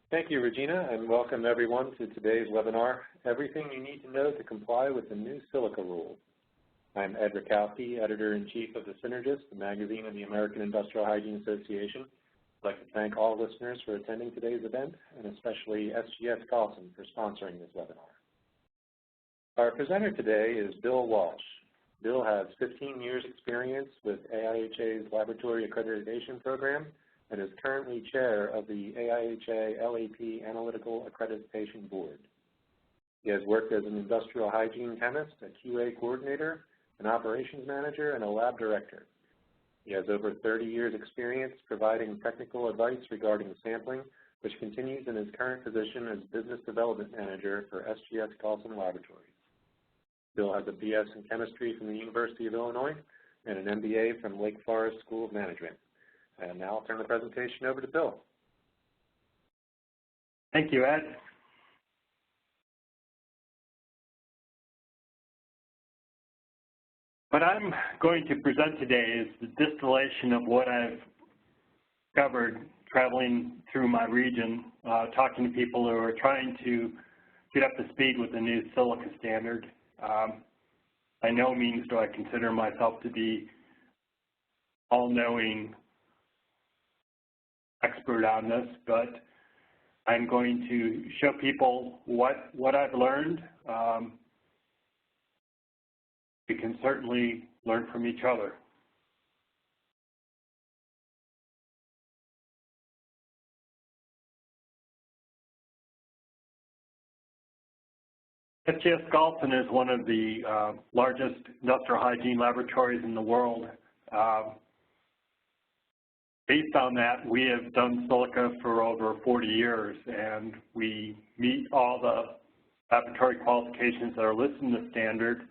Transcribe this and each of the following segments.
Thank you, Regina, and welcome everyone to today's webinar, Everything You Need to Know to Comply with the New Silica Rules. I'm Ed Rakowski, Editor-in-Chief of The Synergist, the magazine of the American Industrial Hygiene Association. I'd like to thank all listeners for attending today's event, and especially SGS Galson for sponsoring this webinar. Our presenter today is Bill Walsh. Bill has 15 years experience with AIHA's Laboratory Accreditation Program and is currently chair of the AIHA-LAP Analytical Accreditation Board. He has worked as an industrial hygiene chemist, a QA coordinator, an operations manager, and a lab director. He has over 30 years experience providing technical advice regarding sampling, which continues in his current position as Business Development Manager for SGS Galson Laboratories. Bill has a BS in chemistry from the University of Illinois and an MBA from Lake Forest School of Management. And now I'll turn the presentation over to Bill. Thank you, Ed. What I'm going to present today is the distillation of what I've covered traveling through my region, talking to people who are trying to get up to speed with the new silica standard. By no means do I consider myself to be all-knowing expert on this, but I'm going to show people what I've learned. We can certainly learn from each other. SGS Galson is one of the largest industrial hygiene laboratories in the world. Based on that, we have done silica for over 40 years, and we meet all the laboratory qualifications that are listed in the standard.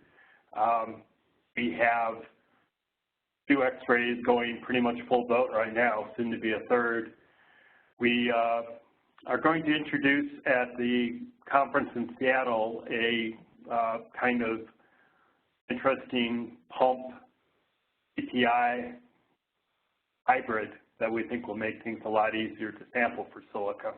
We have 2 X-rays going pretty much full boat right now, soon to be a 3rd. We are going to introduce at the conference in Seattle a kind of interesting pump PPI hybrid that we think will make things a lot easier to sample for silica.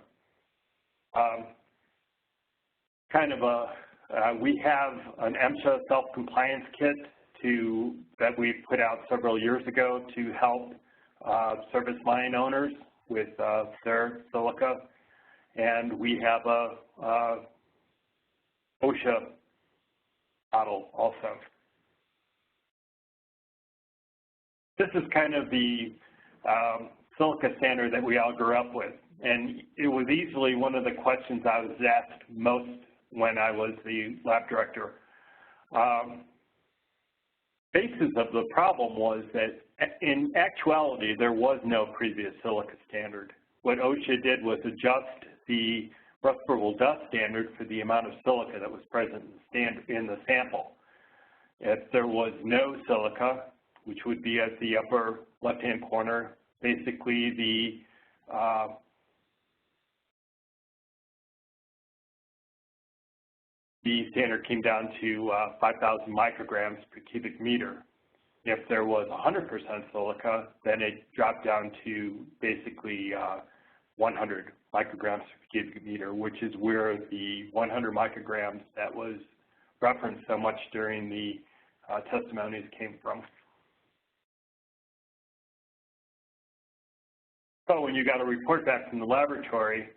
We have an MSHA self-compliance kit that we put out several years ago to help service line owners with their silica, and we have a OSHA model also. This is kind of the silica standard that we all grew up with, and it was easily one of the questions I was asked most when I was the lab director. Basis of the problem was that in actuality there was no previous silica standard. What OSHA did was adjust the respirable dust standard for the amount of silica that was present in the sample. If there was no silica, which would be at the upper left-hand corner, basically the standard came down to 5,000 micrograms per cubic meter. If there was 100% silica, then it dropped down to basically 100 micrograms per cubic meter, which is where the 100 micrograms that was referenced so much during the testimonies came from. So when you got a report back from the laboratory,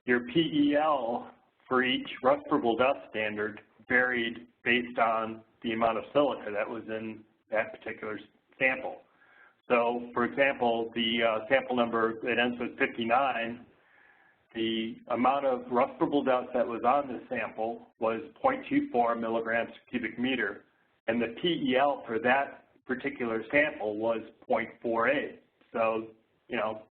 your PEL for each respirable dust standard varied based on the amount of silica that was in that particular sample. So, for example, the sample number that ends with 59, the amount of respirable dust that was on the sample was 0.24 milligrams per cubic meter, and the PEL for that particular sample was 0.48. So,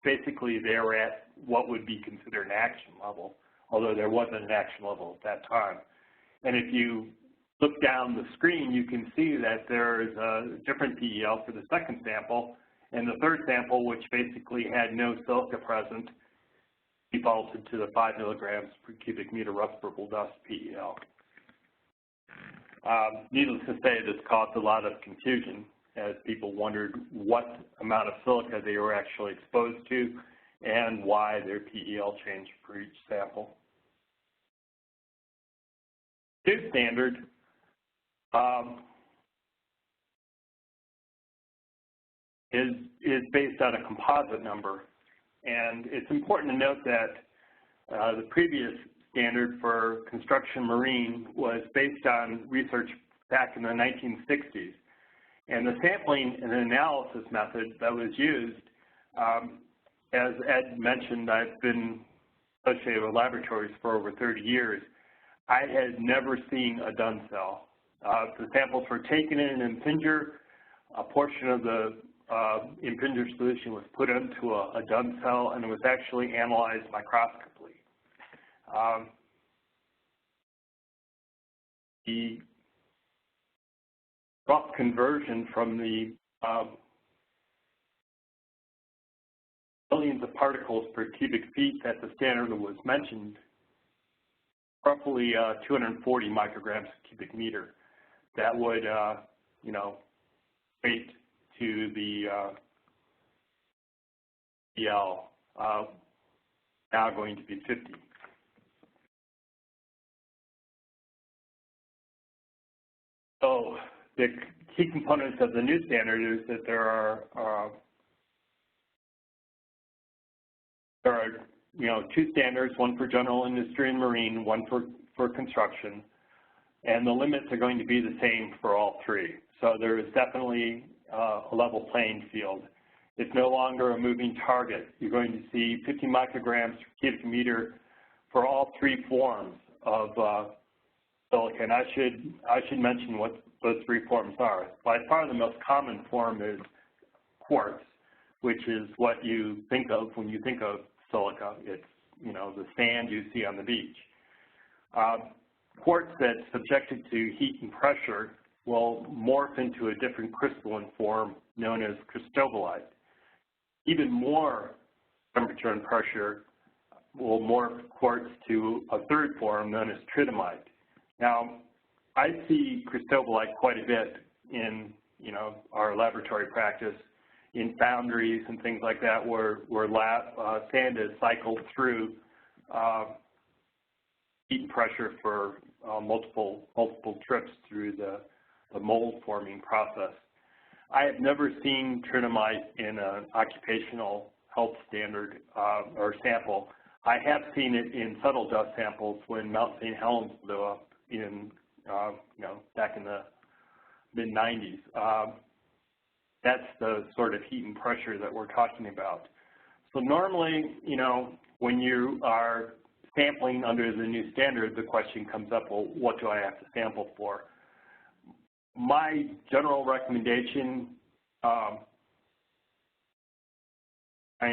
basically they were at what would be considered an action level, although there wasn't an action level at that time. And if you look down the screen, you can see that there is a different PEL for the second sample, and the third sample, which basically had no silica present, defaulted to the 5 milligrams per cubic meter respirable dust PEL. Needless to say, this caused a lot of confusion as people wondered what amount of silica they were actually exposed to and why their PEL changed for each sample. New standard is based on a composite number, and it's important to note that the previous standard for construction marine was based on research back in the 1960s. And the sampling and analysis method that was used, as Ed mentioned, I've been associated with laboratories for over 30 years. I had never seen a done cell. The samples were taken in an impinger. A portion of the impinger solution was put into a done cell, and it was actually analyzed microscopically. The rough conversion from the millions of particles per cubic feet that the standard was mentioned, roughly 240 micrograms per cubic meter. That would, you know, equate to the PEL, now going to be 50. So the key components of the new standard is that there are you know, two standards, one for general industry and marine, one for construction, and the limits are going to be the same for all three. So there is definitely a level playing field. It's no longer a moving target. You're going to see 50 micrograms per cubic meter for all three forms of silica. And I should mention what those three forms are. By far the most common form is quartz, which is what you think of when you think of silica. It's, you know, the sand you see on the beach. Quartz that's subjected to heat and pressure will morph into a different crystalline form known as cristobalite. Even more temperature and pressure will morph quartz to a third form known as tridymite. Now, I see cristobalite quite a bit in, you know, our laboratory practice, in foundries and things like that, where sand is cycled through heat and pressure for multiple trips through the mold forming process. I have never seen tridymite in an occupational health standard or sample. I have seen it in subtle dust samples when Mount St. Helens blew up in, you know, back in the mid-90s. That's the sort of heat and pressure that we're talking about. So normally, you know, when you are sampling under the new standard, the question comes up, well, what do I have to sample for? My general recommendation kind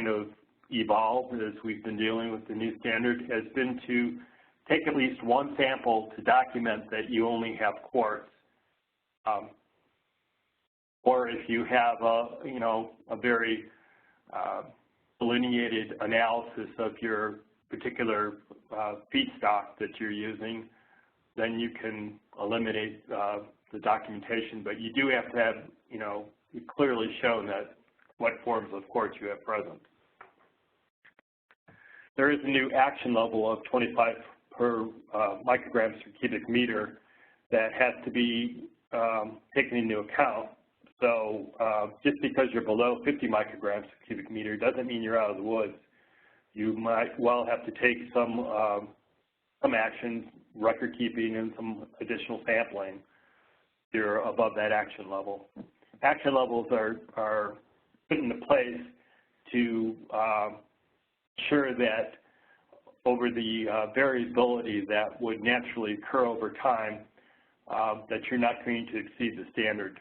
of evolved as we've been dealing with the new standard has been to take at least one sample to document that you only have quartz. Or if you have you know, a very delineated analysis of your particular feedstock that you're using, then you can eliminate the documentation. But you do have to have, you know, clearly shown that what forms of quartz you have present. There is a new action level of 25 per micrograms per cubic meter that has to be taken into account. So just because you're below 50 micrograms per cubic meter doesn't mean you're out of the woods. You might well have to take some actions, record keeping, and some additional sampling. You're above that action level. Action levels are put into place to ensure that over the variability that would naturally occur over time, that you're not going to exceed the standard.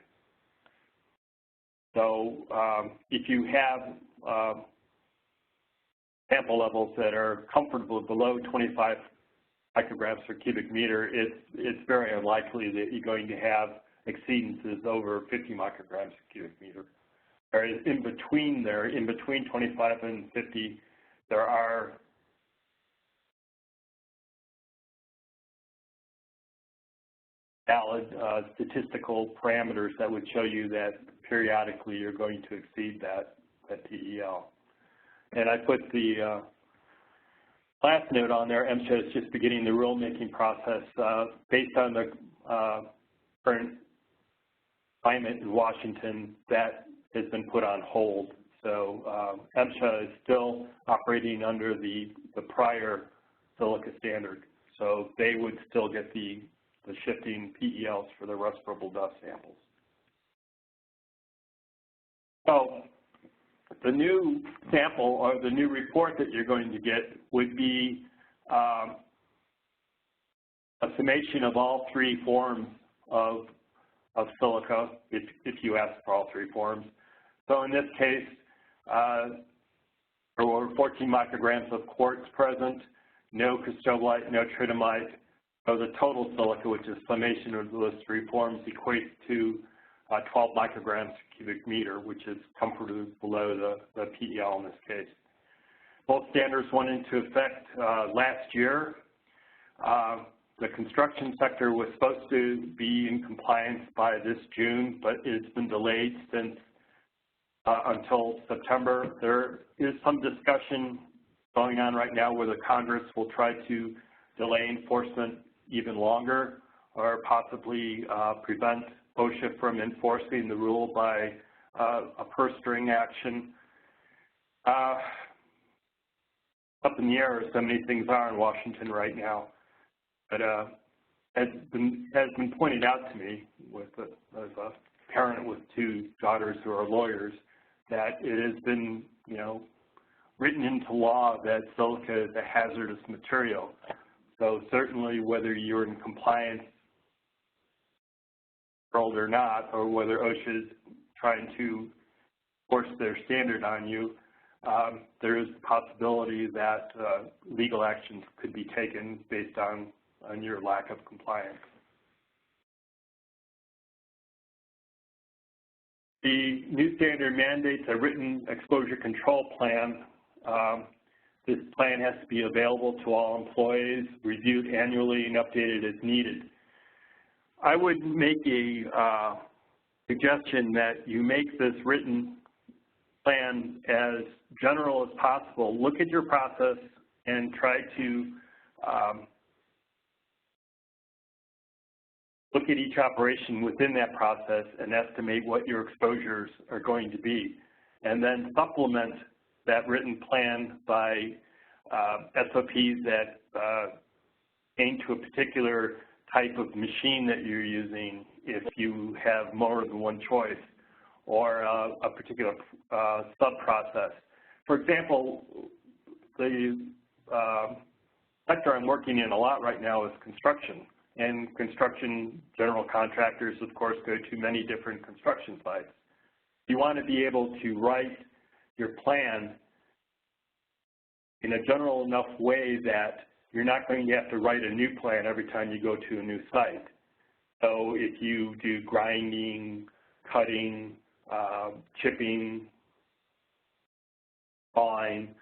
So if you have sample levels that are comfortable below 25 micrograms per cubic meter, it's very unlikely that you're going to have exceedances over 50 micrograms per cubic meter. Whereas in between 25 and 50, there are valid statistical parameters that would show you that periodically you're going to exceed that PEL. And I put the last note on there. MSHA is just beginning the rulemaking process based on the current climate in Washington. That has been put on hold. So MSHA is still operating under the prior Silica standard. So they would still get the shifting PELs for the respirable dust samples. So the new sample or the new report that you're going to get would be a summation of all three forms of silica, if you ask for all three forms. So in this case, there were 14 micrograms of quartz present, no cristobalite, no tritomite. So the total silica, which is summation of those three forms, equates to 12 micrograms per cubic meter, which is comfortably below the PEL in this case. Both standards went into effect last year. The construction sector was supposed to be in compliance by this June, but it's been delayed since until September. There is some discussion going on right now where the Congress will try to delay enforcement even longer or possibly prevent OSHA from enforcing the rule by a purse string action. Up in the air, so many things are in Washington right now. But has been pointed out to me as a parent with two daughters who are lawyers, that it has been, written into law that silica is a hazardous material. So certainly whether you're in compliance or not, or whether OSHA is trying to force their standard on you, there is the possibility that legal actions could be taken based on your lack of compliance. The new standard mandates a written exposure control plan. This plan has to be available to all employees, reviewed annually, and updated as needed. I would make a suggestion that you make this written plan as general as possible. Look at your process and try to look at each operation within that process and estimate what your exposures are going to be, and then supplement that written plan by SOPs that aim to a particular type of machine that you're using if you have more than one choice, or a particular sub-process. For example, the sector I'm working in a lot right now is construction. And construction general contractors, of course, go to many different construction sites. You want to be able to write your plan in a general enough way that you're not going to have to write a new plan every time you go to a new site. So if you do grinding, cutting, chipping, sawing,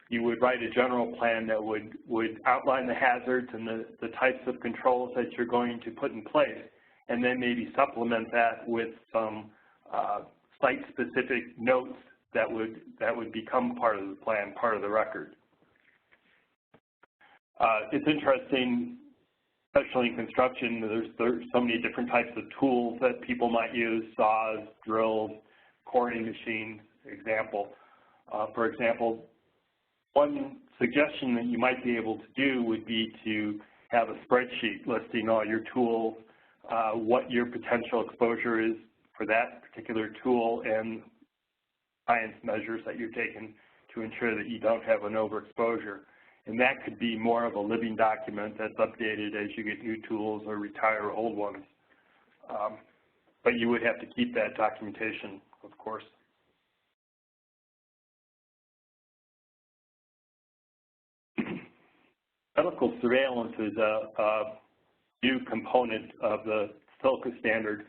you would write a general plan that would outline the hazards and the types of controls that you're going to put in place, and then maybe supplement that with some site-specific notes that would become part of the plan, part of the record. It's interesting, especially in construction, there's so many different types of tools that people might use: saws, drills, quarrying machines, for example. One suggestion that you might be able to do would be to have a spreadsheet listing all your tools, what your potential exposure is for that particular tool, and science measures that you're taking to ensure that you don't have an overexposure. And that could be more of a living document that's updated as you get new tools or retire old ones. But you would have to keep that documentation, of course. Medical surveillance is a new component of the Silica standard.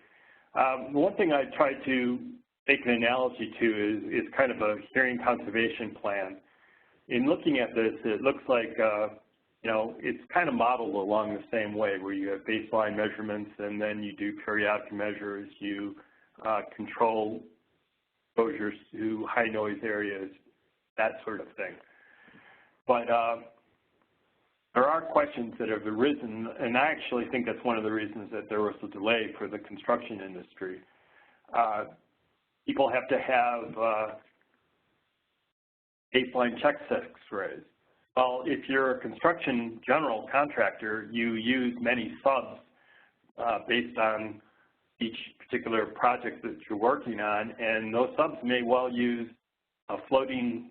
One thing I try to make an analogy to is kind of a hearing conservation plan. In looking at this, it looks like it's kind of modeled along the same way, where you have baseline measurements and then you do periodic measures, you control exposures to high noise areas, that sort of thing. But there are questions that have arisen, and I actually think that's one of the reasons that there was a delay for the construction industry. People have to have baseline check X-rays. Well, if you're a construction general contractor, you use many subs based on each particular project that you're working on, and those subs may well use a floating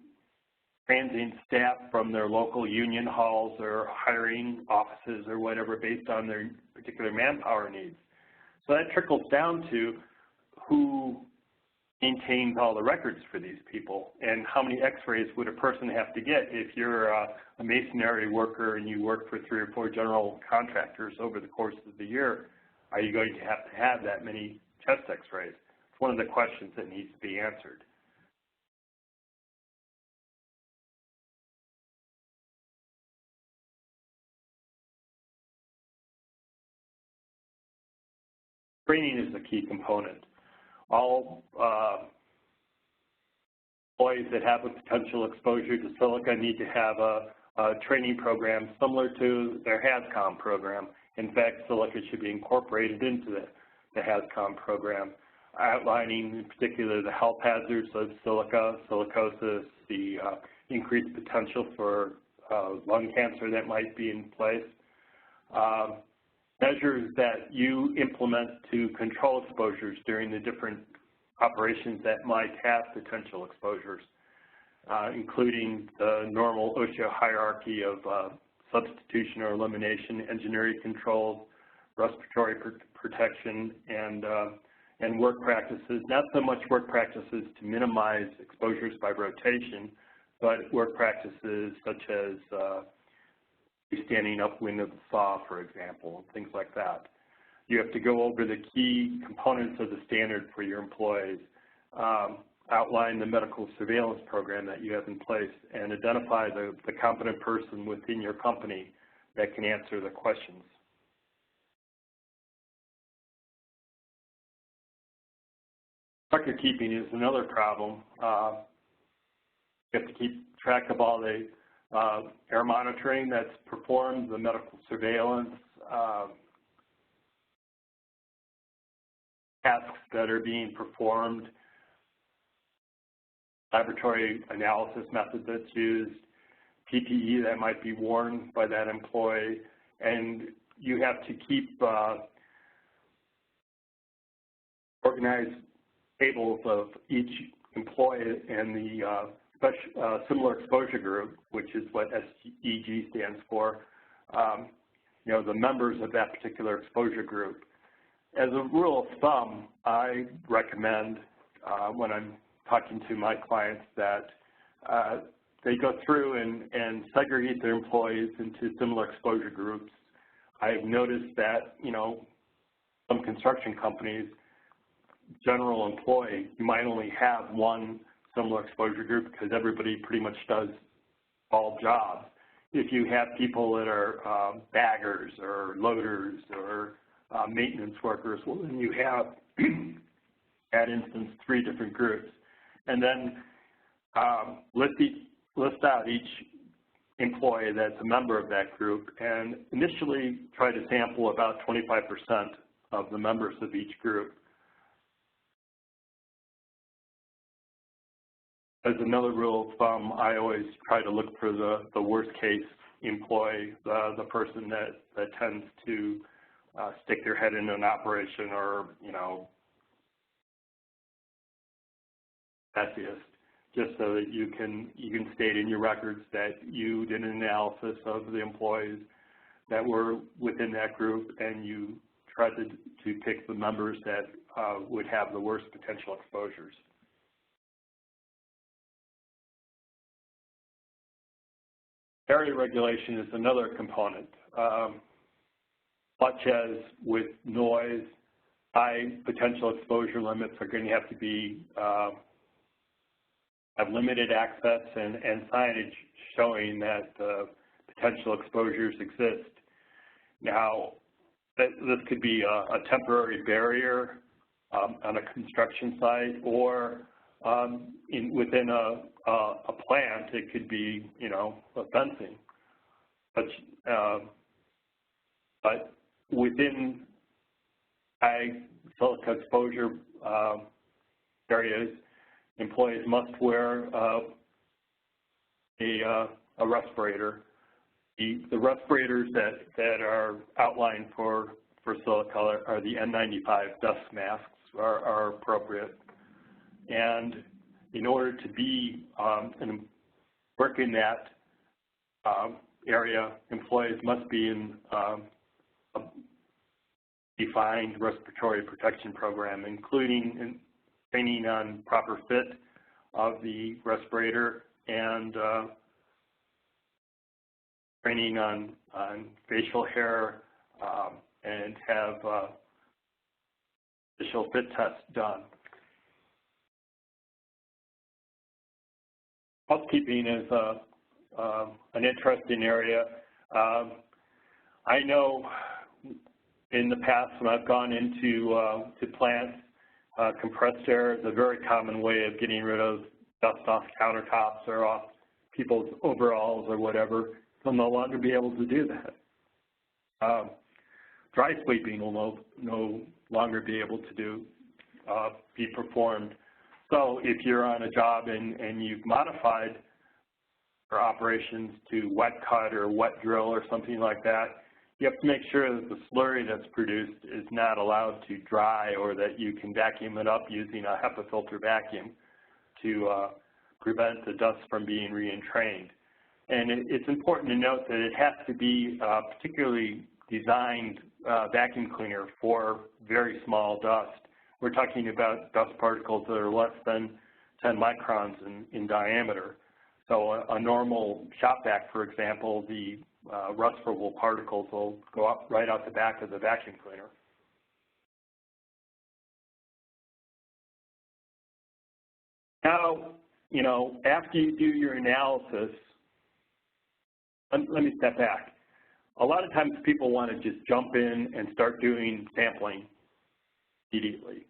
transient staff from their local union halls or hiring offices or whatever based on their particular manpower needs. So that trickles down to who maintains all the records for these people and how many x-rays would a person have to get if you're a masonry worker and you work for 3 or 4 general contractors over the course of the year. Are you going to have that many chest x-rays? It's one of the questions that needs to be answered. Training is a key component. All employees that have a potential exposure to silica need to have a training program similar to their HAZCOM program. In fact, silica should be incorporated into the HAZCOM program, outlining in particular the health hazards of silica, silicosis, the increased potential for lung cancer that might be in place, measures that you implement to control exposures during the different operations that might have potential exposures, including the normal OSHA hierarchy of substitution or elimination, engineering controls, respiratory protection, and work practices. Not so much work practices to minimize exposures by rotation, but work practices such as standing upwind of the saw, for example, and things like that. You have to go over the key components of the standard for your employees, outline the medical surveillance program that you have in place, and identify the competent person within your company that can answer the questions. Record keeping is another problem. You have to keep track of all the air monitoring that's performed, the medical surveillance, tasks that are being performed, laboratory analysis method that's used, PPE that might be worn by that employee, and you have to keep organized tables of each employee and the similar exposure group, which is what SEG stands for, the members of that particular exposure group. As a rule of thumb, I recommend when I'm talking to my clients that they go through and segregate their employees into similar exposure groups. I've noticed that, some construction companies, general employee, you might only have one similar exposure group because everybody pretty much does all jobs. If you have people that are baggers or loaders or maintenance workers, well, then you have, at instance, 3 different groups. And then list out each employee that's a member of that group and initially try to sample about 25% of the members of each group. As another rule of thumb, I always try to look for the worst case employee, the person that tends to stick their head into an operation or, messiest, just so that you can state in your records that you did an analysis of the employees that were within that group and you tried to pick the members that would have the worst potential exposures. Area regulation is another component. Such as with noise, high potential exposure limits are going to have to be have limited access and signage showing that potential exposures exist. Now, this could be a temporary barrier on a construction site or within a plant, it could be, you know, a fencing. But within high silica exposure areas, employees must wear a respirator. The respirators that are outlined for silica are the N95 dust masks are appropriate. And in order to be work in that area, employees must be in a defined respiratory protection program, including training on proper fit of the respirator and training on facial hair and have initial fit tests done. Housekeeping is an interesting area. I know in the past when I've gone into to plants, compressed air is a very common way of getting rid of dust off countertops or off people's overalls or whatever. They'll no longer be able to do that. Dry sweeping will no longer be able to be performed. So if you're on a job and you've modified your operations to wet cut or wet drill or something like that, you have to make sure that the slurry that's produced is not allowed to dry, or that you can vacuum it up using a HEPA filter vacuum to prevent the dust from being re-entrained. And it's important to note that it has to be a particularly designed vacuum cleaner for very small dust. We're talking about dust particles that are less than 10 microns in diameter. So a normal shop vac, for example, the respirable particles will go up right out the back of the vacuum cleaner. Now, you know, after you do your analysis, let me step back. A lot of times people want to just jump in and start doing sampling immediately.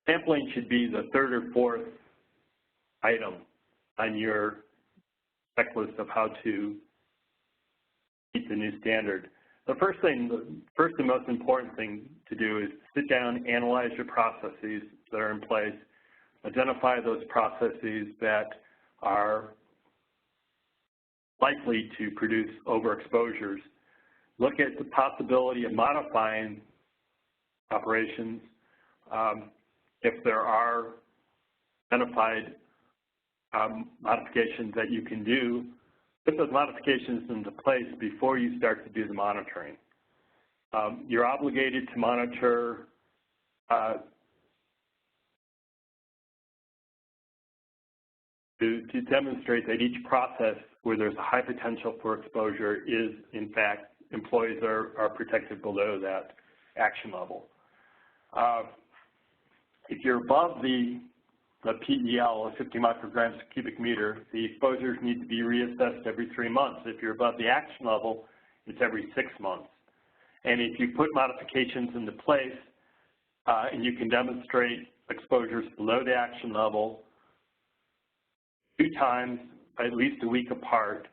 Sampling should be the third or fourth item on your checklist of how to meet the new standard. The first and most important thing to do is sit down, analyze your processes that are in place, identify those processes that are likely to produce overexposures, look at the possibility of modifying operations. If there are identified modifications that you can do, put those modifications into place before you start to do the monitoring. You're obligated to monitor to demonstrate that each process where there's a high potential for exposure is, in fact, employees are protected below that action level. If you're above the PEL of 50 micrograms per cubic meter, the exposures need to be reassessed every 3 months. If you're above the action level, it's every 6 months. And if you put modifications into place and you can demonstrate exposures below the action level 2 times, at least a week apart,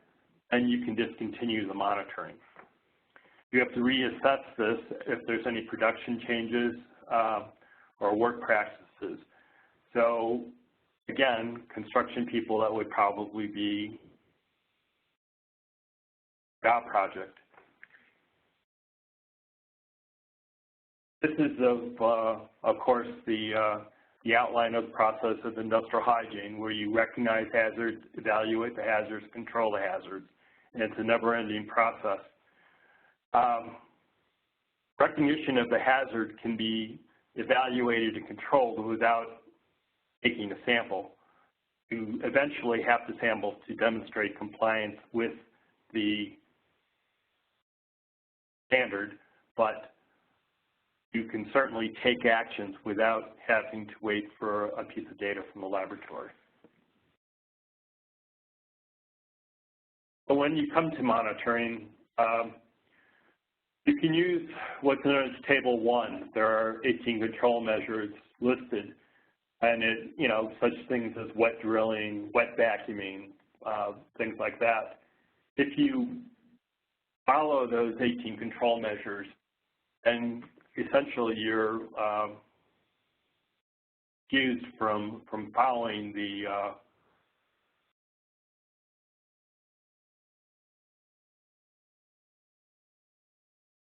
then you can discontinue the monitoring. You have to reassess this if there's any production changes or work practices. So again, construction people, that would probably be a job project. This is of course the outline of the process of industrial hygiene, where you recognize hazards, evaluate the hazards, control the hazards, and it's a never-ending process. Recognition of the hazard can be evaluated and controlled without taking a sample. You eventually have to sample to demonstrate compliance with the standard, but you can certainly take actions without having to wait for a piece of data from the laboratory. So when you come to monitoring, you can use what's known as Table 1. There are 18 control measures listed. And it, you know, such things as wet drilling, wet vacuuming, things like that. If you follow those 18 control measures, then essentially you're excused from following the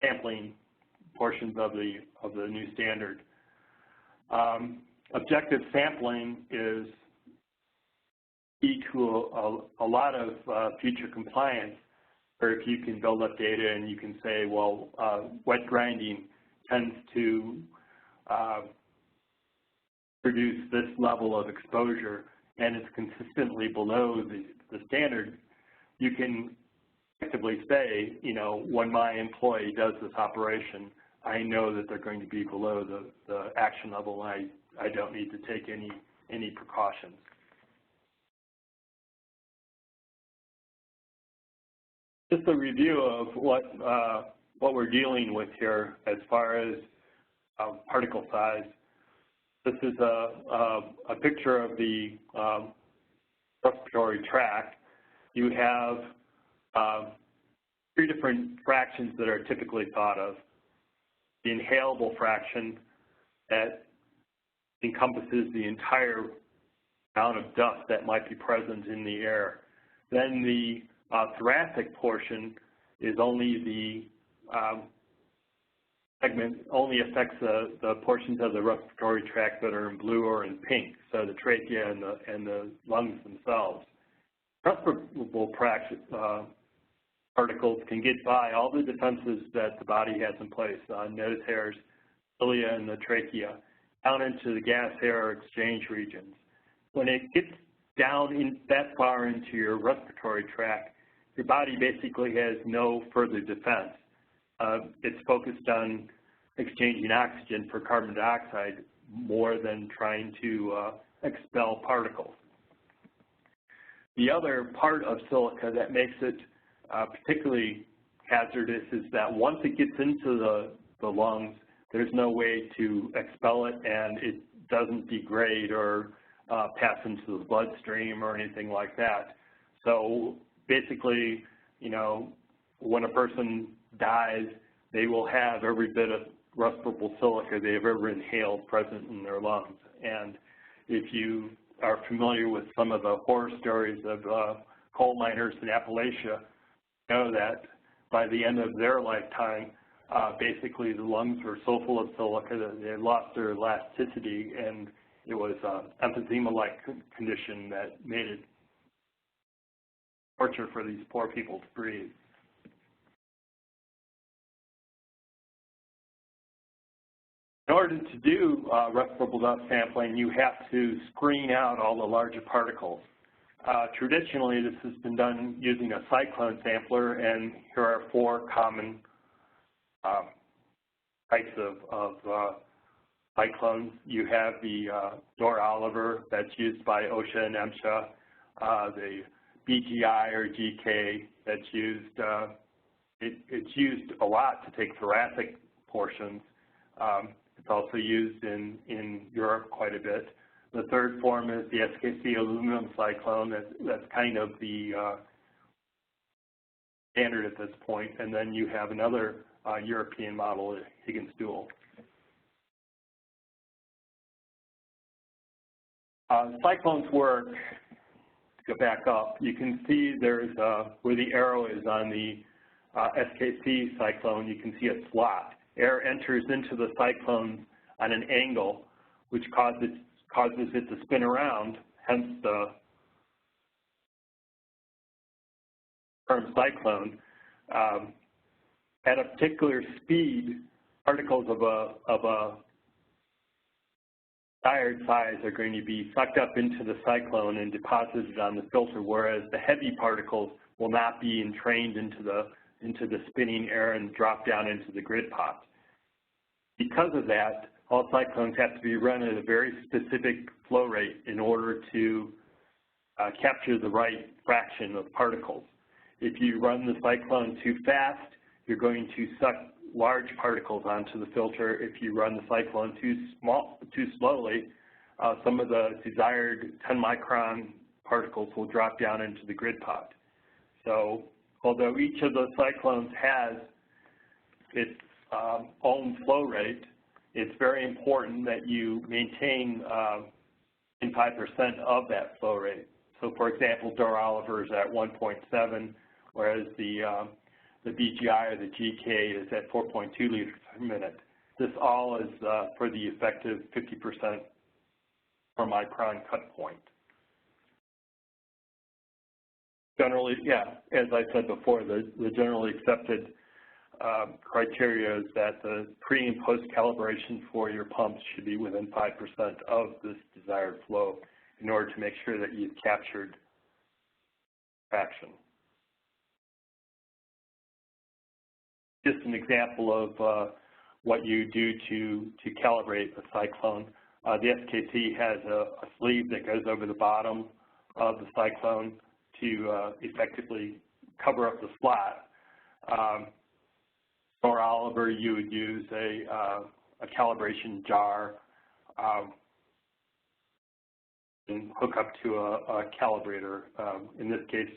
sampling portions of the new standard. Objective sampling is key to a lot of future compliance, where if you can build up data and you can say, well, wet grinding tends to produce this level of exposure and it's consistently below the standard, you can effectively say, you know, when my employee does this operation, I know that they're going to be below the action level, and I don't need to take any precautions. Just a review of what we're dealing with here as far as particle size. This is a picture of the respiratory tract. You have 3 different fractions that are typically thought of. The inhalable fraction that encompasses the entire amount of dust that might be present in the air. Then the thoracic portion is only the segment, only affects the portions of the respiratory tract that are in blue or in pink, so the trachea and the lungs themselves. Respirable particles can get by all the defenses that the body has in place, nose hairs, cilia, and the trachea, down into the gas-air exchange regions. When it gets down that far into your respiratory tract, your body basically has no further defense. It's focused on exchanging oxygen for carbon dioxide more than trying to expel particles. The other part of silica that makes it particularly hazardous is that once it gets into the lungs, there's no way to expel it, and it doesn't degrade or pass into the bloodstream or anything like that. So basically, you know, when a person dies, they will have every bit of respirable silica they've ever inhaled present in their lungs. And if you are familiar with some of the horror stories of coal miners in Appalachia, you know that by the end of their lifetime, basically the lungs were so full of silica that they lost their elasticity, and it was an emphysema-like condition that made it torture for these poor people to breathe. In order to do respirable dust sampling, you have to screen out all the larger particles. Traditionally, this has been done using a cyclone sampler, and here are 4 common types of cyclones. You have the Dor Oliver that's used by OSHA and MSHA, the BGI or GK that's used, it's used a lot to take thoracic portions. It's also used in Europe quite a bit. The third form is the SKC aluminum cyclone. That's kind of the standard at this point. And then you have another European model, Higgins Dual. Cyclones work, to go back up, you can see there's where the arrow is on the SKC cyclone, you can see a slot. Air enters into the cyclone on an angle, which causes it to spin around, hence the term cyclone. At a particular speed, particles of a desired size are going to be sucked up into the cyclone and deposited on the filter, whereas the heavy particles will not be entrained into the spinning air and drop down into the grid pot. Because of that, all cyclones have to be run at a very specific flow rate in order to capture the right fraction of particles. If you run the cyclone too fast, you're going to suck large particles onto the filter. If you run the cyclone too slowly, some of the desired 10-micron particles will drop down into the grid pot. So although each of those cyclones has its own flow rate, it's very important that you maintain 5% of that flow rate. So for example, Dora Oliver is at 1.7, whereas the BGI or the GK is at 4.2 liters per minute. This all is for the effective 50% per micron cut point. Generally, yeah, as I said before, the generally accepted criteria is that the pre and post calibration for your pumps should be within 5% of this desired flow in order to make sure that you've captured action. Just an example of what you do to calibrate a cyclone. The SKC has a sleeve that goes over the bottom of the cyclone to effectively cover up the slot. For Oliver, you would use a calibration jar and hook up to a calibrator. In this case,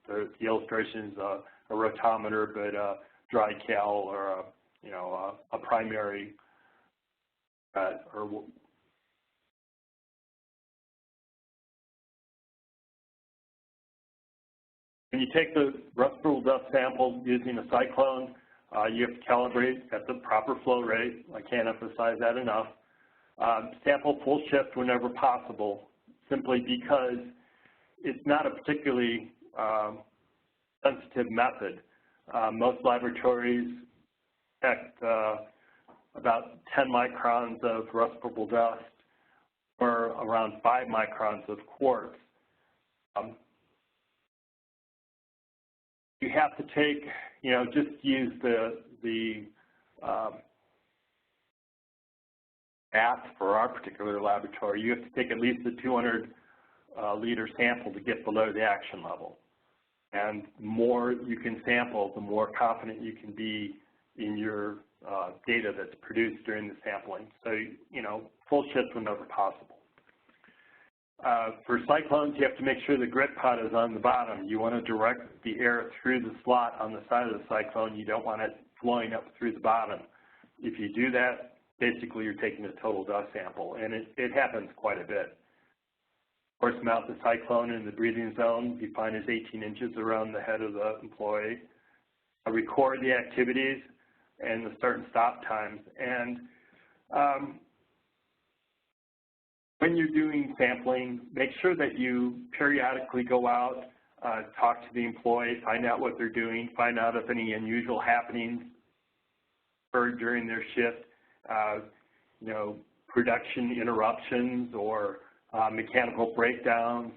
the illustration is a rotometer, but a dry cal or a primary or when you take the rust-brittle dust sample using a cyclone, you have to calibrate at the proper flow rate. I can't emphasize that enough. Sample full shift whenever possible, simply because it's not a particularly sensitive method. Most laboratories detect about 10 microns of rust-brittle dust or around 5 microns of quartz. You have to take, just use the math for our particular laboratory. You have to take at least a 200-liter sample to get below the action level. And the more you can sample, the more confident you can be in your data that's produced during the sampling. So, full shift whenever possible. For cyclones, you have to make sure the grit pot is on the bottom. You want to direct the air through the slot on the side of the cyclone. You don't want it flowing up through the bottom. If you do that, basically you're taking a total dust sample, and it happens quite a bit. Of course, mount the cyclone in the breathing zone, defined as 18 inches around the head of the employee. Record the activities and the start and stop times. And when you're doing sampling, make sure that you periodically go out, talk to the employee, find out what they're doing, find out if any unusual happenings occurred during their shift, production interruptions or mechanical breakdowns.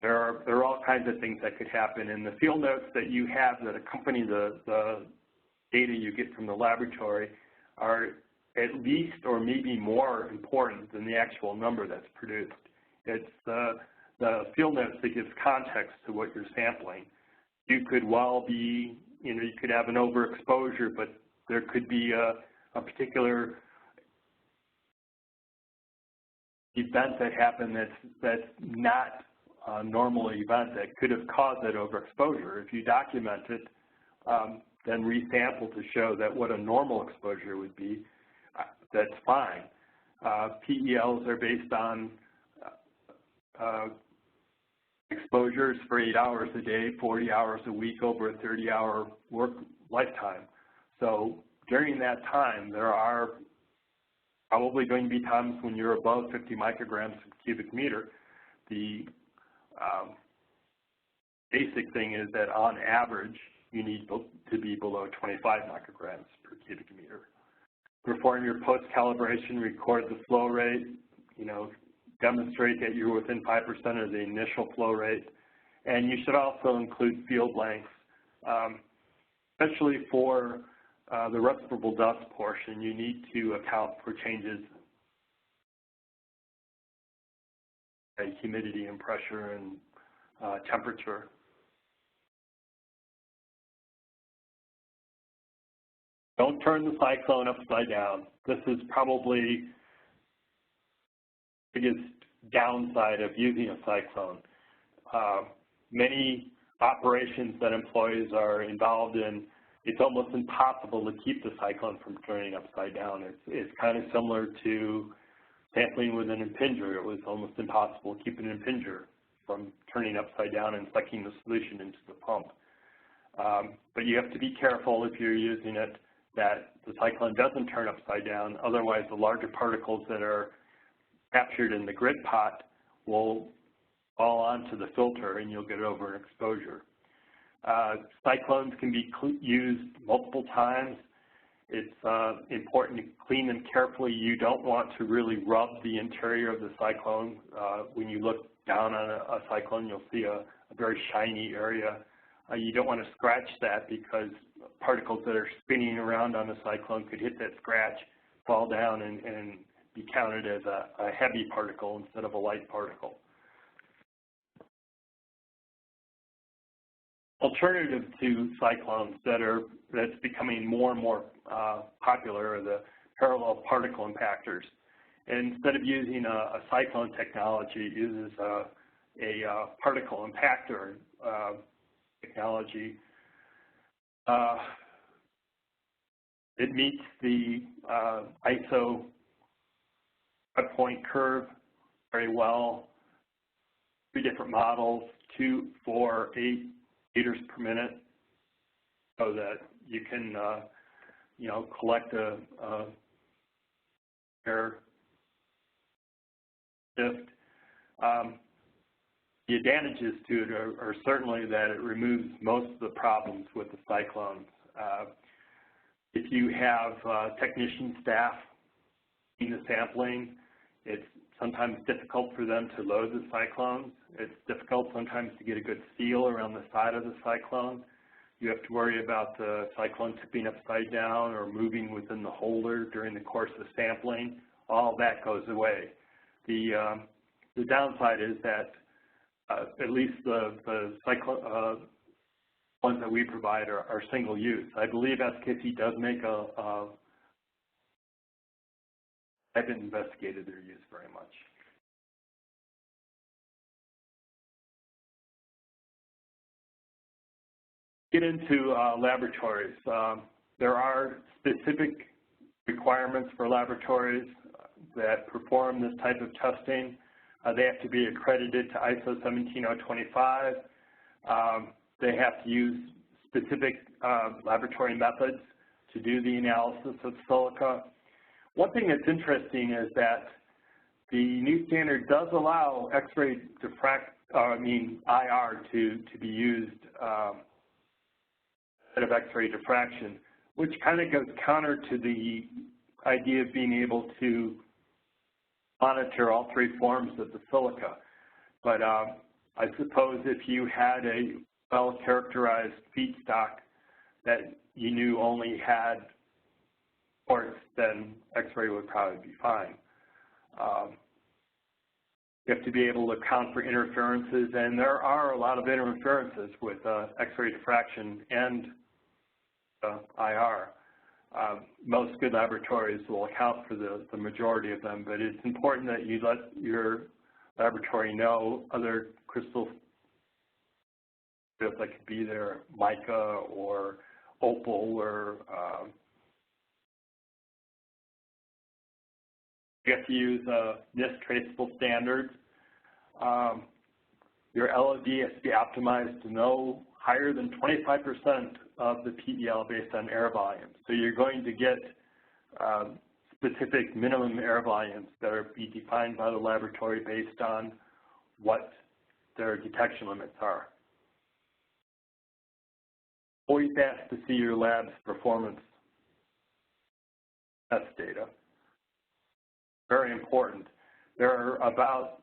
There are all kinds of things that could happen, and the field notes that you have that accompany the data you get from the laboratory are at least or maybe more important than the actual number that's produced. It's the field notes that gives context to what you're sampling. You could well be, you could have an overexposure, but there could be a particular event that happened that's not a normal event that could have caused that overexposure. If you document it, then resample to show that what a normal exposure would be, that's fine. PELs are based on exposures for 8 hours a day, 40 hours a week over a 30-hour work lifetime. So during that time, there are probably going to be times when you're above 50 micrograms per cubic meter. The basic thing is that on average, you need to be below 25 micrograms per cubic meter. Perform your post-calibration, record the flow rate, demonstrate that you're within 5% of the initial flow rate. And you should also include field lengths, especially for the rust-brittle dust portion. You need to account for changes in humidity and pressure and temperature. Don't turn the cyclone upside down. This is probably the biggest downside of using a cyclone. Many operations that employees are involved in, it's almost impossible to keep the cyclone from turning upside down. It's kind of similar to sampling with an impinger. It was almost impossible to keep an impinger from turning upside down and sucking the solution into the pump. But you have to be careful if you're using it that the cyclone doesn't turn upside down. Otherwise, the larger particles that are captured in the grit pot will fall onto the filter and you'll get over an exposure. Cyclones can be used multiple times. It's important to clean them carefully. You don't want to really rub the interior of the cyclone. When you look down on a cyclone, you'll see a very shiny area. You don't want to scratch that because particles that are spinning around on the cyclone could hit that scratch, fall down, and be counted as a heavy particle instead of a light particle. Alternative to cyclones that's becoming more and more popular are the parallel particle impactors. And instead of using a cyclone technology, it uses a particle impactor technology. It meets the ISO point curve very well. 3 different models, 2, 4, 8 liters per minute, so that you can, collect a air shift. The advantages to it are certainly that it removes most of the problems with the cyclones. If you have technician staff in the sampling, it's sometimes difficult for them to load the cyclones. It's difficult sometimes to get a good seal around the side of the cyclone. You have to worry about the cyclone tipping upside down or moving within the holder during the course of sampling. All that goes away. The downside is that at least the ones that we provide are single use. I believe SKC does make I haven't investigated their use very much. Get into laboratories. There are specific requirements for laboratories that perform this type of testing. They have to be accredited to ISO 17025. They have to use specific laboratory methods to do the analysis of silica. One thing that's interesting is that the new standard does allow X-ray IR to be used instead of X-ray diffraction, which kind of goes counter to the idea of being able to monitor all 3 forms of the silica. But I suppose if you had a well-characterized feedstock that you knew only had quartz, then X-ray would probably be fine. You have to be able to account for interferences, and there are a lot of interferences with X-ray diffraction and IR. Most good laboratories will account for the majority of them, but it's important that you let your laboratory know other crystals that could be there, mica or opal, or you have to use NIST traceable standards. Your LOD has to be optimized to no higher than 25% of the PEL based on air volume. So you're going to get specific minimum air volumes that are be defined by the laboratory based on what their detection limits are. Always ask to see your lab's performance test data. Very important. There are about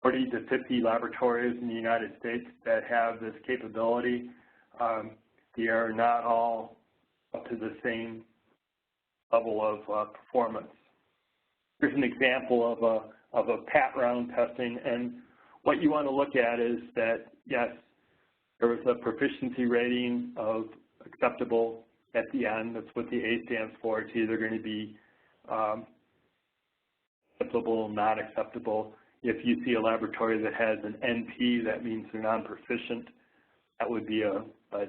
40 to 50 laboratories in the United States that have this capability. They are not all up to the same level of performance. Here's an example of a pat round testing, and what you want to look at is that, yes, there was a proficiency rating of acceptable at the end. That's what the A stands for. It's either going to be acceptable, not acceptable. If you see a laboratory that has an NP, that means they're non-proficient. That would be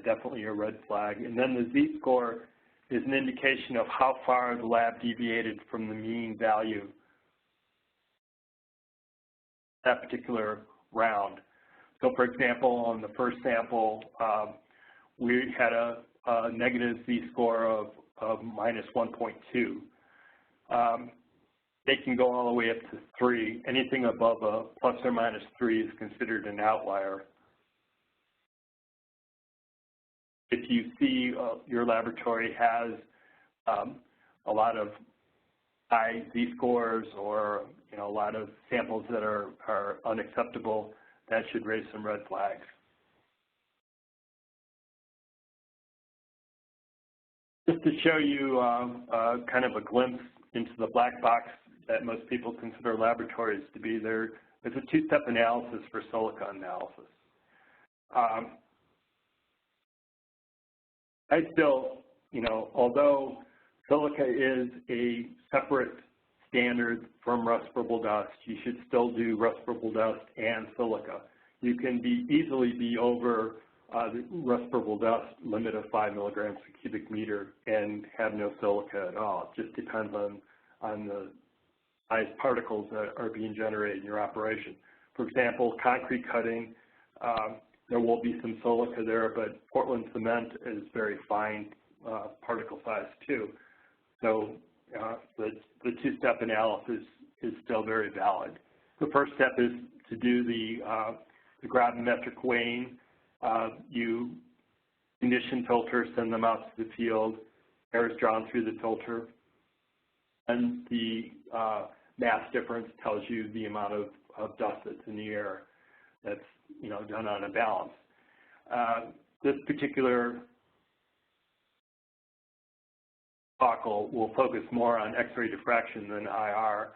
definitely a red flag. And then the Z-score is an indication of how far the lab deviated from the mean value that particular round. So for example, on the first sample, we had a negative Z-score of minus 1.2. They can go all the way up to 3. Anything above a plus or minus 3 is considered an outlier. If you see your laboratory has a lot of high Z-scores or a lot of samples that are unacceptable, that should raise some red flags. Just to show you kind of a glimpse into the black box that most people consider laboratories to be, there's a two-step analysis for silica analysis. I still, although silica is a separate standard from respirable dust, you should still do respirable dust and silica. You can easily be over the respirable dust limit of 5 milligrams per cubic meter and have no silica at all. It just depends on the size particles that are being generated in your operation. For example, concrete cutting, there will be some silica there, but Portland cement is very fine particle size too. So the two-step analysis is still very valid. The first step is to do the gravimetric weighing. You condition filters, send them out to the field, air is drawn through the filter, and the mass difference tells you the amount of dust that's in the air that's done on a balance. This particular talk will focus more on X-ray diffraction than IR.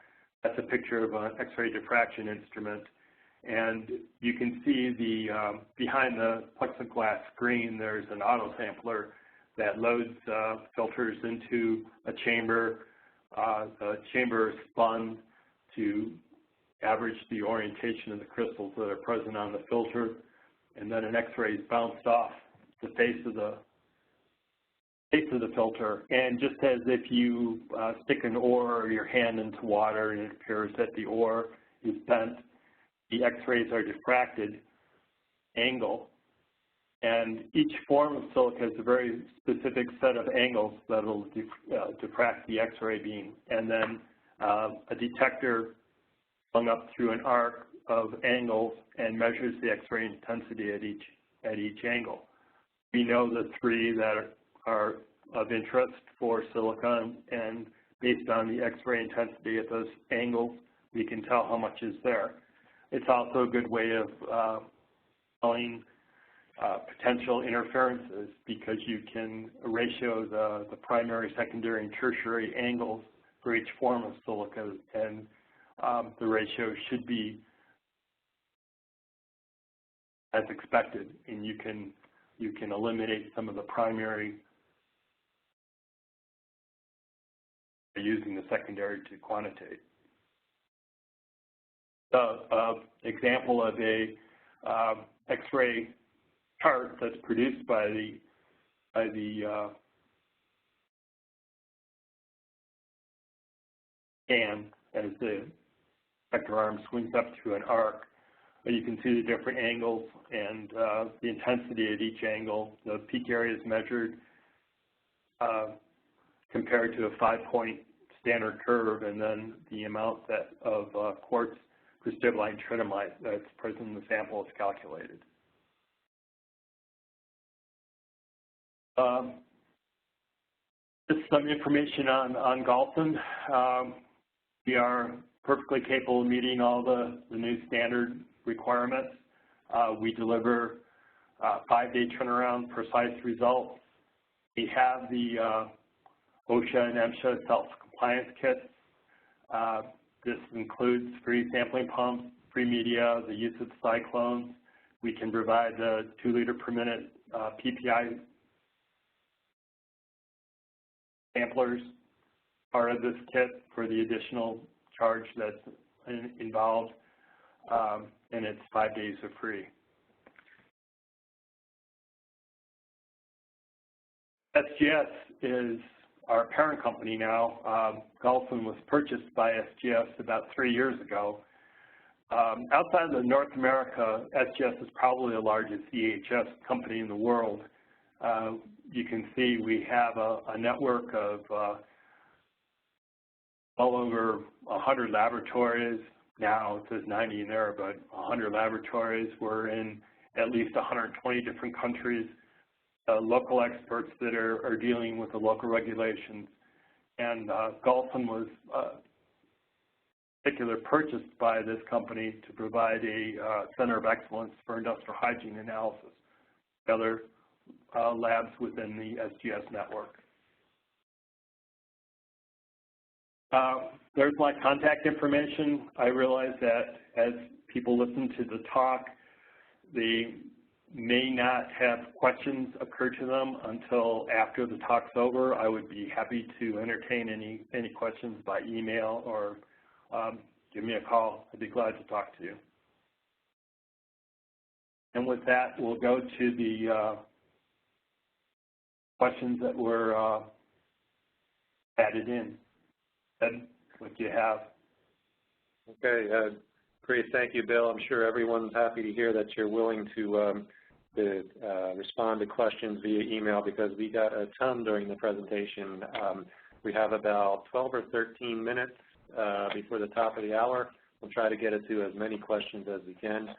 That's a picture of an X-ray diffraction instrument. And you can see behind the plexiglass screen, there's an auto sampler that loads filters into a chamber. The chamber is spun to average the orientation of the crystals that are present on the filter, and then an X-ray is bounced off the face of the filter. And just as if you stick an ore or your hand into water and it appears that the ore is bent, the X-rays are diffracted angle, and each form of silica has a very specific set of angles that will diffract the X-ray beam, and then a detector hung up through an arc of angles and measures the X-ray intensity at each angle. We know the 3 that are of interest for silicon, and based on the X-ray intensity at those angles, we can tell how much is there. It's also a good way of telling potential interferences, because you can ratio the primary, secondary, and tertiary angles for each form of silica, and the ratio should be as expected, and you can eliminate some of the primary using the secondary to quantitate. Example of a X-ray chart that's produced by the scan as the detector arm swings up through an arc. You can see the different angles and the intensity at each angle. The peak area is measured compared to a 5-point standard curve, and then the amount of quartz crystalline tritonite that's present in the sample is calculated. Just some information on Galson. We are perfectly capable of meeting all the new standard requirements. We deliver 5-day turnaround precise results. We have the OSHA and MSHA self-compliance kits. This includes free sampling pumps, free media, the use of cyclones. We can provide the 2 liter per minute PPI samplers, part of this kit for the additional charge that's involved, and it's 5 days of free. SGS is our parent company now. Galson was purchased by SGS about 3 years ago. Outside of North America, SGS is probably the largest EHS company in the world. You can see we have a network of well over 100 laboratories. Now it says 90 in there, but 100 laboratories. We're in at least 120 different countries. Local experts that are dealing with the local regulations. And Galson was particularly purchased by this company to provide a center of excellence for industrial hygiene analysis, other labs within the SGS network. There's my contact information. I realize that as people listen to the talk, they may not have questions occur to them until after the talk's over. I would be happy to entertain any questions by email or give me a call. I'd be glad to talk to you. And with that, we'll go to the questions that were added in. Ed, what do you have? Okay, great. Thank you, Bill. I'm sure everyone's happy to hear that you're willing to respond to questions via email because we got a ton during the presentation. We have about 12 or 13 minutes before the top of the hour. We'll try to get it to as many questions as we can.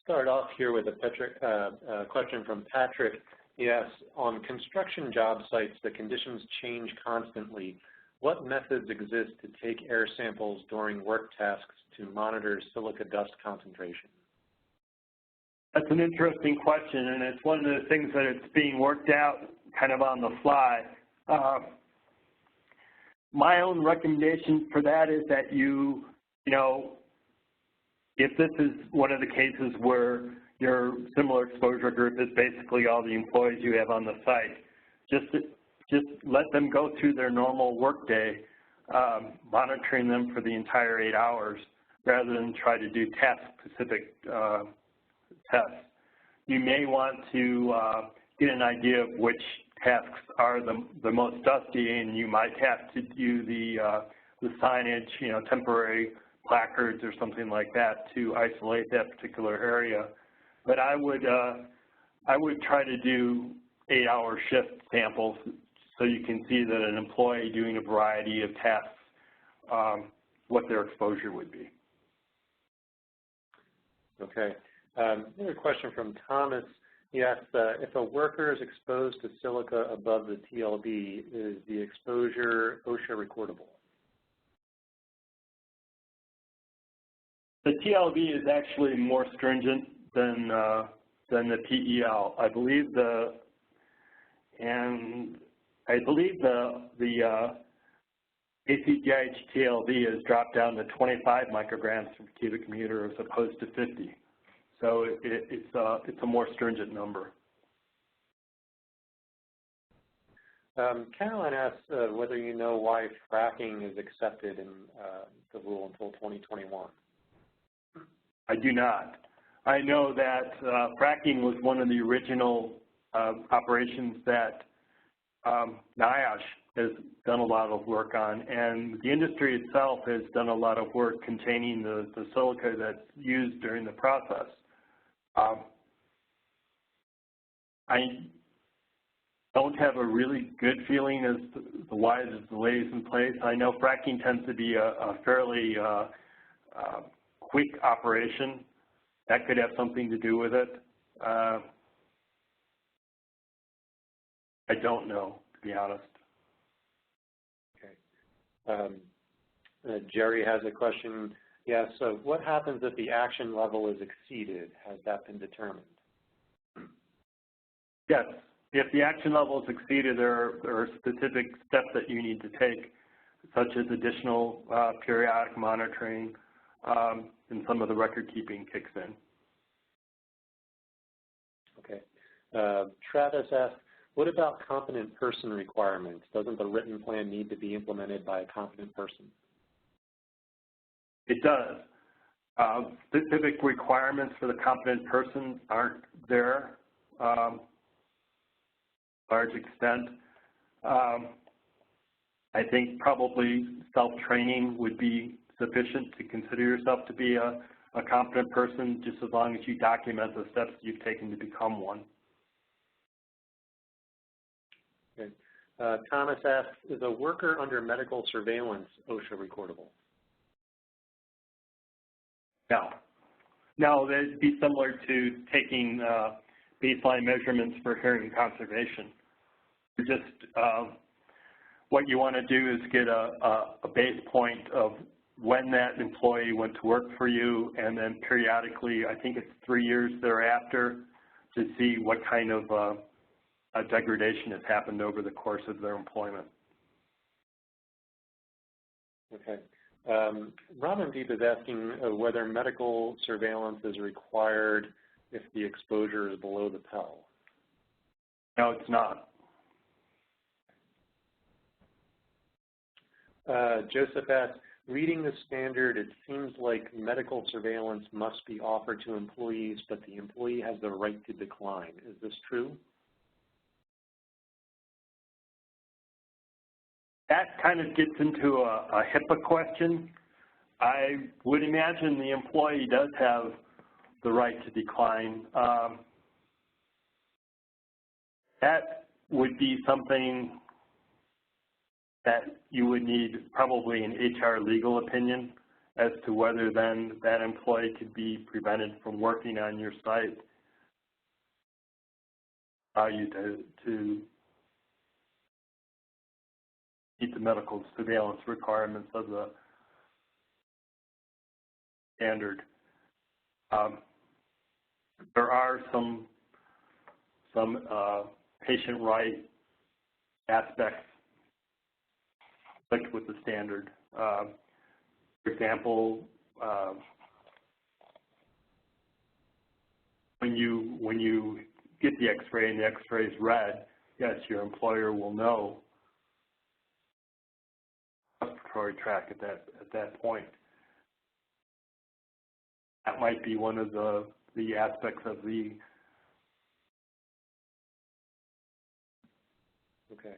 Start off here with a question from Patrick. Yes, on construction job sites, the conditions change constantly. What methods exist to take air samples during work tasks to monitor silica dust concentration? That's an interesting question, and it's one of the things that it's being worked out kind of on the fly. My own recommendation for that is that you know, if this is one of the cases where your similar exposure group is basically all the employees you have on the site, just let them go through their normal workday, monitoring them for the entire 8 hours, rather than try to do task-specific tests. You may want to get an idea of which tasks are the most dusty, and you might have to do the signage, you know, temporary placards or something like that to isolate that particular area. But I would try to do 8-hour shift samples so you can see that an employee doing a variety of tasks, what their exposure would be. Okay. Another question from Thomas. He asks, if a worker is exposed to silica above the TLB, is the exposure OSHA recordable? The TLB is actually more stringent than the PEL. I believe the AIHA TLB has dropped down to 25 micrograms per cubic meter as opposed to 50. So it's a more stringent number. Caroline asks whether you know why fracking is accepted in the rule until 2021. I do not. I know that fracking was one of the original operations that NIOSH has done a lot of work on, and the industry itself has done a lot of work containing the silica that's used during the process. I don't have a really good feeling as to why this delay is in place. I know fracking tends to be a fairly quick operation. That could have something to do with it. I don't know, to be honest. Okay. Jerry has a question. Yes, so what happens if the action level is exceeded? Has that been determined? Yes. If the action level is exceeded, there are specific steps that you need to take, such as additional periodic monitoring, and some of the record keeping kicks in. Okay. Travis asked, What about competent person requirements? Doesn't the written plan need to be implemented by a competent person? It does. Specific requirements for the competent person aren't there to a large extent. I think probably self-training would be sufficient to consider yourself to be a competent person, just as long as you document the steps you've taken to become one. Okay. Thomas asks, is a worker under medical surveillance OSHA recordable? No. No, that'd be similar to taking baseline measurements for hearing conservation. Just what you want to do is get a base point of when that employee went to work for you, and then periodically, I think it's 3 years thereafter, to see what kind of a degradation has happened over the course of their employment. Okay. Robin Deep is asking whether medical surveillance is required if the exposure is below the Pell. No, it's not. Joseph asks, reading the standard, it seems like medical surveillance must be offered to employees, but the employee has the right to decline. Is this true? That kind of gets into a HIPAA question. I would imagine the employee does have the right to decline. That would be something that you would need probably an HR legal opinion as to whether then that employee could be prevented from working on your site. Allow you to meet the medical surveillance requirements of the standard. There are some patient right aspects linked with the standard. For example, when you get the X-ray and the X-ray is red, yes, your employer will know respiratory tract at that point. That might be one of the aspects of the. Okay.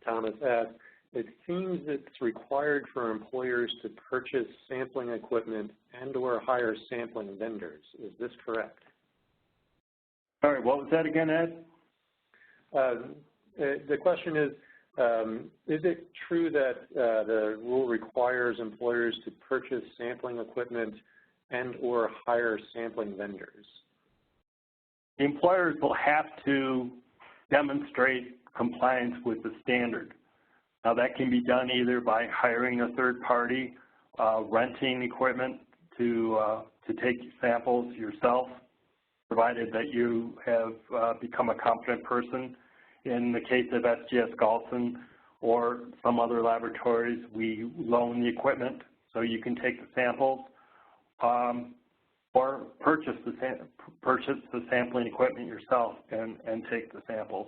Thomas asks, it seems it's required for employers to purchase sampling equipment and or hire sampling vendors. Is this correct? Sorry, what was that again, Ed? The question is it true that the rule requires employers to purchase sampling equipment and or hire sampling vendors? The employers will have to demonstrate compliance with the standard. Now that can be done either by hiring a third party, renting equipment to take samples yourself, provided that you have become a competent person. In the case of SGS Galson or some other laboratories, we loan the equipment so you can take the samples, or purchase the sampling equipment yourself and take the samples.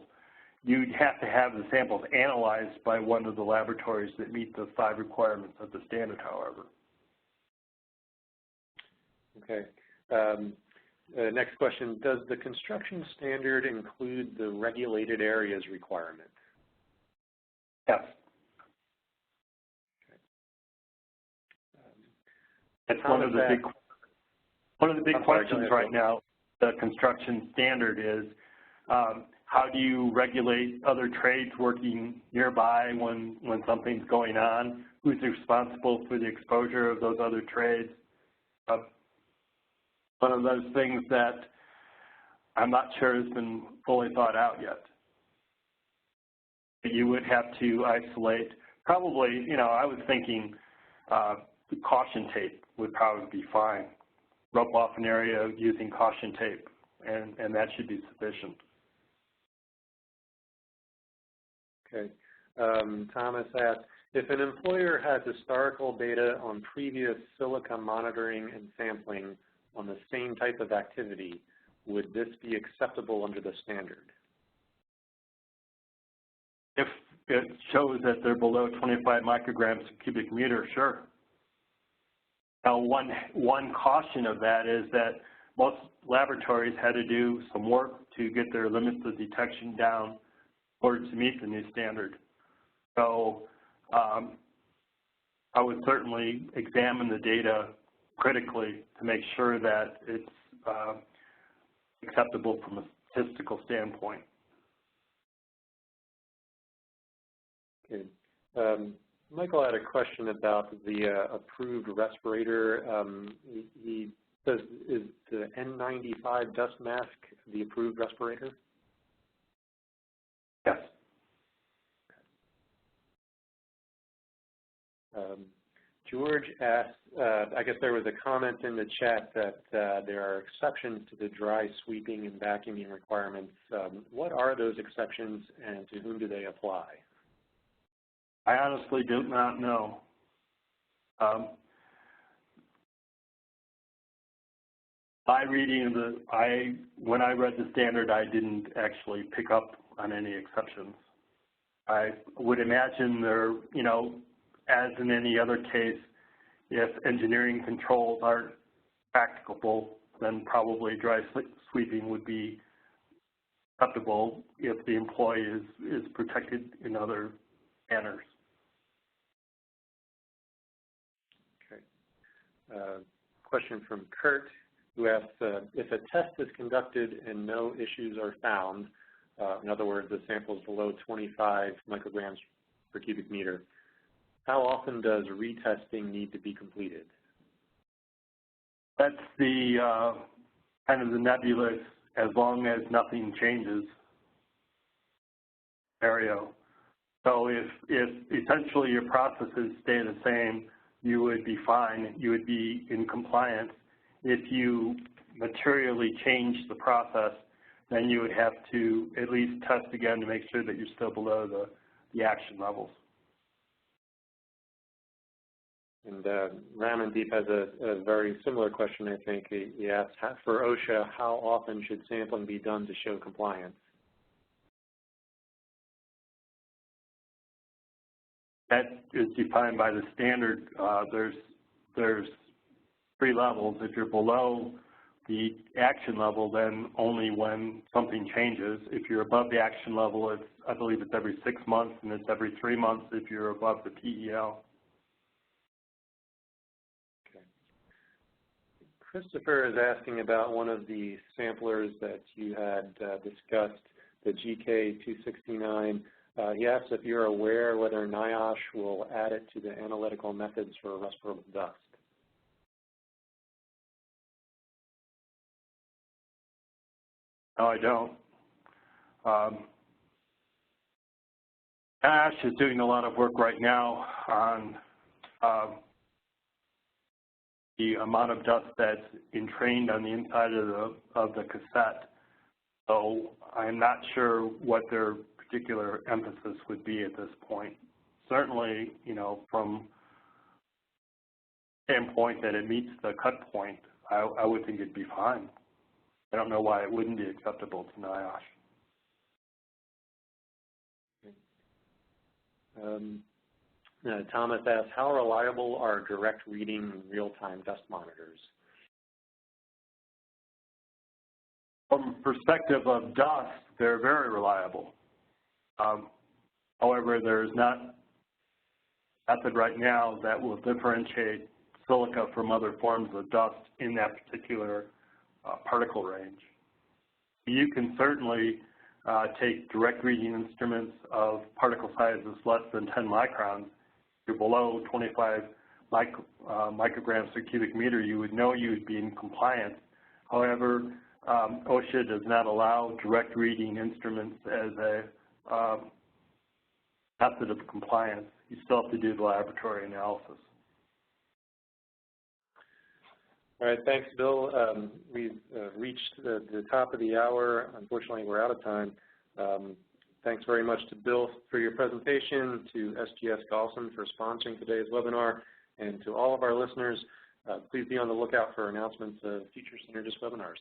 You'd have to have the samples analyzed by one of the laboratories that meet the 5 requirements of the standard, however. Okay. Next question, does the construction standard include the regulated areas requirement? Yes. Okay. That's one of the big questions right now. The construction standard is how do you regulate other trades working nearby when something's going on? Who's responsible for the exposure of those other trades? One of those things that I'm not sure has been fully thought out yet. You would have to isolate, probably, I was thinking caution tape would probably be fine. Rope off an area using caution tape, and that should be sufficient. Okay. Thomas asked, if an employer has historical data on previous silica monitoring and sampling on the same type of activity, would this be acceptable under the standard? If it shows that they're below 25 micrograms per cubic meter, sure. Now, one caution of that is that most laboratories had to do some work to get their limits of detection down in order to meet the new standard. So I would certainly examine the data critically to make sure that it's acceptable from a statistical standpoint. Okay. Michael had a question about the approved respirator. He says, is the N95 dust mask the approved respirator? Yes. George asked, I guess there was a comment in the chat that there are exceptions to the dry sweeping and vacuuming requirements. What are those exceptions and to whom do they apply? I honestly do not know. My reading of when I read the standard, I didn't actually pick up on any exceptions. I would imagine there, you know, as in any other case, if engineering controls aren't practicable, then probably dry sweeping would be acceptable if the employee is protected in other manners. Okay. Question from Kurt, who asks, if a test is conducted and no issues are found, in other words, the sample is below 25 micrograms per cubic meter, how often does retesting need to be completed? That's the kind of the nebulous, as long as nothing changes scenario. So if essentially your processes stay the same, you would be fine, you would be in compliance. If you materially change the process, then you would have to at least test again to make sure that you're still below the action levels. And Ramandeep has a very similar question, I think. He asks, for OSHA, how often should sampling be done to show compliance? That is defined by the standard. There's 3 levels. If you're below the action level, then only when something changes. If you're above the action level, I believe it's every 6 months, and it's every 3 months if you're above the PEL. Okay. Christopher is asking about one of the samplers that you had discussed, the GK269. He asks if you're aware whether NIOSH will add it to the analytical methods for respirable dust. No, I don't. NIOSH is doing a lot of work right now on the amount of dust that's entrained on the inside of the cassette. So I'm not sure what their particular emphasis would be at this point. Certainly, you know, from the standpoint that it meets the cut point, I would think it'd be fine. I don't know why it wouldn't be acceptable to NIOSH. Thomas asks, how reliable are direct reading real-time dust monitors? From the perspective of dust, they're very reliable. However, there's not a method right now that will differentiate silica from other forms of dust in that particular particle range. You can certainly take direct reading instruments of particle sizes less than 10 microns. If you're below 25 micrograms per cubic meter, you would know you would be in compliance. However, OSHA does not allow direct reading instruments as a method of compliance. You still have to do the laboratory analysis. All right, thanks, Bill. We've reached the top of the hour. Unfortunately, we're out of time. Thanks very much to Bill for your presentation, to SGS Galson for sponsoring today's webinar, and to all of our listeners, please be on the lookout for announcements of future Synergist webinars.